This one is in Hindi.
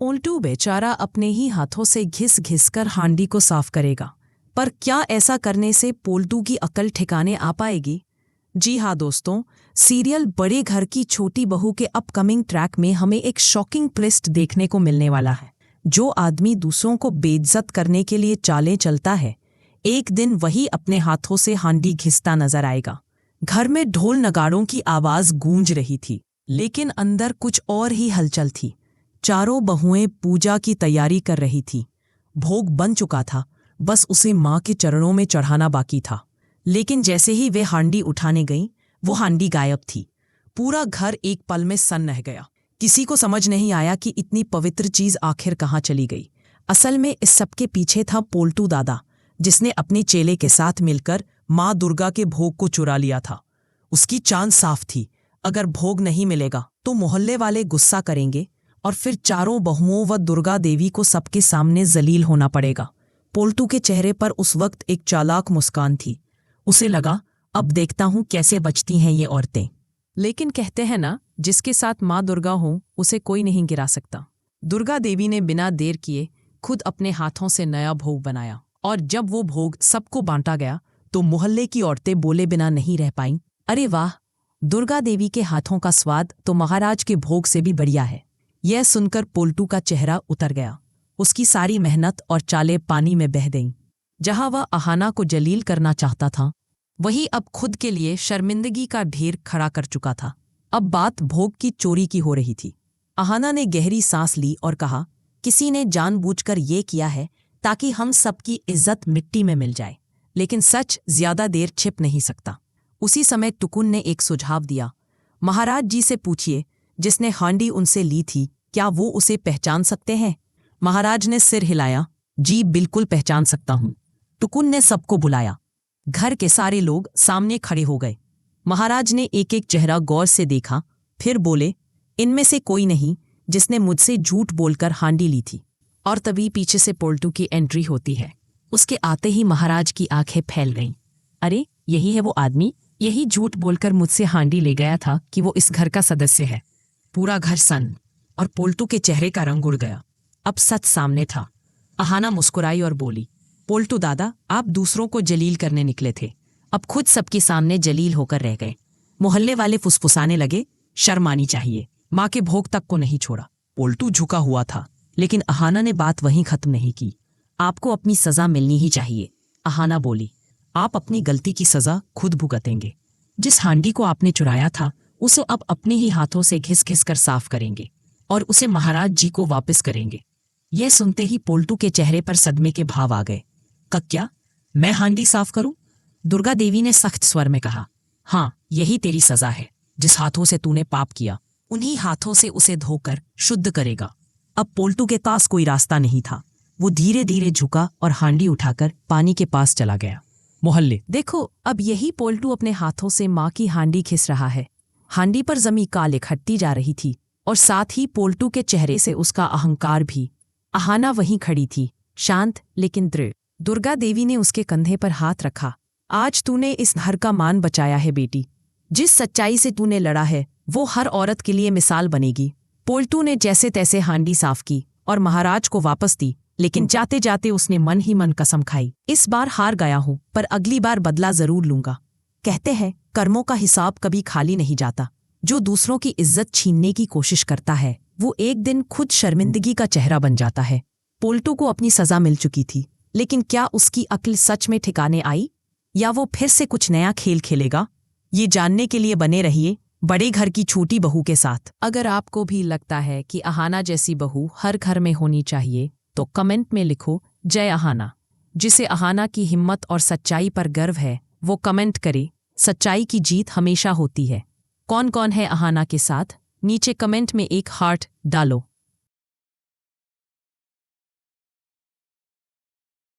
पोल्टू बेचारा अपने ही हाथों से घिस घिस कर हांडी को साफ करेगा, पर क्या ऐसा करने से पोल्टू की अकल ठिकाने आ पाएगी? जी हाँ दोस्तों, सीरियल बड़े घर की छोटी बहू के अपकमिंग ट्रैक में हमें एक शॉकिंग ट्विस्ट देखने को मिलने वाला है। जो आदमी दूसरों को बेइज्जत करने के लिए चालें चलता है, एक दिन वही अपने हाथों से हांडी घिसता नजर आएगा। घर में ढोल नगाड़ों की आवाज गूंज रही थी, लेकिन अंदर कुछ और ही हलचल थी। चारों बहुएं पूजा की तैयारी कर रही थी। भोग बन चुका था, बस उसे मां के चरणों में चढ़ाना बाकी था। लेकिन जैसे ही वे हांडी उठाने गईं, वो हांडी गायब थी। पूरा घर एक पल में सन्न रह गया। किसी को समझ नहीं आया कि इतनी पवित्र चीज आखिर कहाँ चली गई। असल में इस सब के पीछे था पोल्टू दादा, जिसने अपने चेले के साथ मिलकर मां दुर्गा के भोग को चुरा लिया था। उसकी चाल साफ थी, अगर भोग नहीं मिलेगा तो मोहल्ले वाले गुस्सा करेंगे और फिर चारों बहुओं व दुर्गा देवी को सबके सामने जलील होना पड़ेगा। पोल्टू के चेहरे पर उस वक्त एक चालाक मुस्कान थी। उसे लगा, अब देखता हूं कैसे बचती हैं ये औरतें। लेकिन कहते हैं ना, जिसके साथ माँ दुर्गा हो उसे कोई नहीं गिरा सकता। दुर्गा देवी ने बिना देर किए खुद अपने हाथों से नया भोग बनाया, और जब वो भोग सबको बांटा गया तो मोहल्ले की औरतें बोले बिना नहीं रह पाईं, अरे वाह, दुर्गा देवी के हाथों का स्वाद तो महाराज के भोग से भी बढ़िया है। यह सुनकर पोल्टू का चेहरा उतर गया। उसकी सारी मेहनत और चालें पानी में बह गईं। जहां वह अहाना को जलील करना चाहता था, वही अब खुद के लिए शर्मिंदगी का ढेर खड़ा कर चुका था। अब बात भोग की चोरी की हो रही थी। अहाना ने गहरी सांस ली और कहा, किसी ने जानबूझकर ये किया है ताकि हम सबकी इज्जत मिट्टी में मिल जाए। लेकिन सच ज्यादा देर छिप नहीं सकता। उसी समय टुकुन ने एक सुझाव दिया, महाराज जी से पूछिए, जिसने हांडी उनसे ली थी, क्या वो उसे पहचान सकते हैं? महाराज ने सिर हिलाया, जी बिल्कुल पहचान सकता हूं। टुकुन ने सबको बुलाया। घर के सारे लोग सामने खड़े हो गए। महाराज ने एक एक चेहरा गौर से देखा, फिर बोले, इनमें से कोई नहीं जिसने मुझसे झूठ बोलकर हांडी ली थी। और तभी पीछे से पोल्टू की एंट्री होती है। उसके आते ही महाराज की आंखें फैल गईं। अरे, यही है वो आदमी, यही झूठ बोलकर मुझसे हांडी ले गया था कि वो इस घर का सदस्य है। पूरा घर सन्न और पोल्टू के चेहरे का रंग उड़ गया। अब सच सामने था। अहाना मुस्कुराई और बोली, पोल्टू दादा, आप दूसरों को जलील करने निकले थे, अब खुद सबके सामने जलील होकर रह गए। मोहल्ले वाले फुसफुसाने लगे, शर्म आनी चाहिए, माँ के भोग तक को नहीं छोड़ा। पोल्टू झुका हुआ था, लेकिन अहाना ने बात वहीं खत्म नहीं की। आपको अपनी सजा मिलनी ही चाहिए, अहाना बोली। आप अपनी गलती की सजा खुद भुगतेंगे। जिस हांडी को आपने चुराया था, उसे अब अपने ही हाथों से घिस घिस कर साफ करेंगे और उसे महाराज जी को वापस करेंगे। यह सुनते ही पोल्टू के चेहरे पर सदमे के भाव आ गए। क्या मैं हांडी साफ करूं? दुर्गा देवी ने सख्त स्वर में कहा, हाँ, यही तेरी सजा है। जिस हाथों से तूने पाप किया, उन्हीं हाथों से उसे धोकर शुद्ध करेगा। अब पोल्टू के पास कोई रास्ता नहीं था। वो धीरे धीरे झुका और हांडी उठाकर पानी के पास चला गया। मोहल्ले, देखो, अब यही पोल्टू अपने हाथों से माँ की हांडी घिस रहा है। हांडी पर जमी काल इकट्ठती जा रही थी और साथ ही पोल्टू के चेहरे से उसका अहंकार भी। अहाना वहीं खड़ी थी, शांत लेकिन दृढ़। दुर्गा देवी ने उसके कंधे पर हाथ रखा। आज तूने इस घर का मान बचाया है बेटी। जिस सच्चाई से तूने लड़ा है, वो हर औरत के लिए मिसाल बनेगी। पोल्टू ने जैसे तैसे हांडी साफ की और महाराज को वापस दी, लेकिन जाते जाते उसने मन ही मन कसम खाई, इस बार हार गया हूँ, पर अगली बार बदला जरूर लूंगा। कहते हैं, कर्मों का हिसाब कभी खाली नहीं जाता। जो दूसरों की इज्जत छीनने की कोशिश करता है, वो एक दिन खुद शर्मिंदगी का चेहरा बन जाता है। पोल्टू को अपनी सजा मिल चुकी थी, लेकिन क्या उसकी अक्ल सच में ठिकाने आई, या वो फिर से कुछ नया खेल खेलेगा? ये जानने के लिए बने रहिए बड़े घर की छोटी बहू के साथ। अगर आपको भी लगता है कि अहाना जैसी बहू हर घर में होनी चाहिए, तो कमेंट में लिखो, जय अहाना। जिसे अहाना की हिम्मत और सच्चाई पर गर्व है, वो कमेंट करे। सच्चाई की जीत हमेशा होती है। कौन कौन है अहाना के साथ? नीचे कमेंट में एक हार्ट डालो।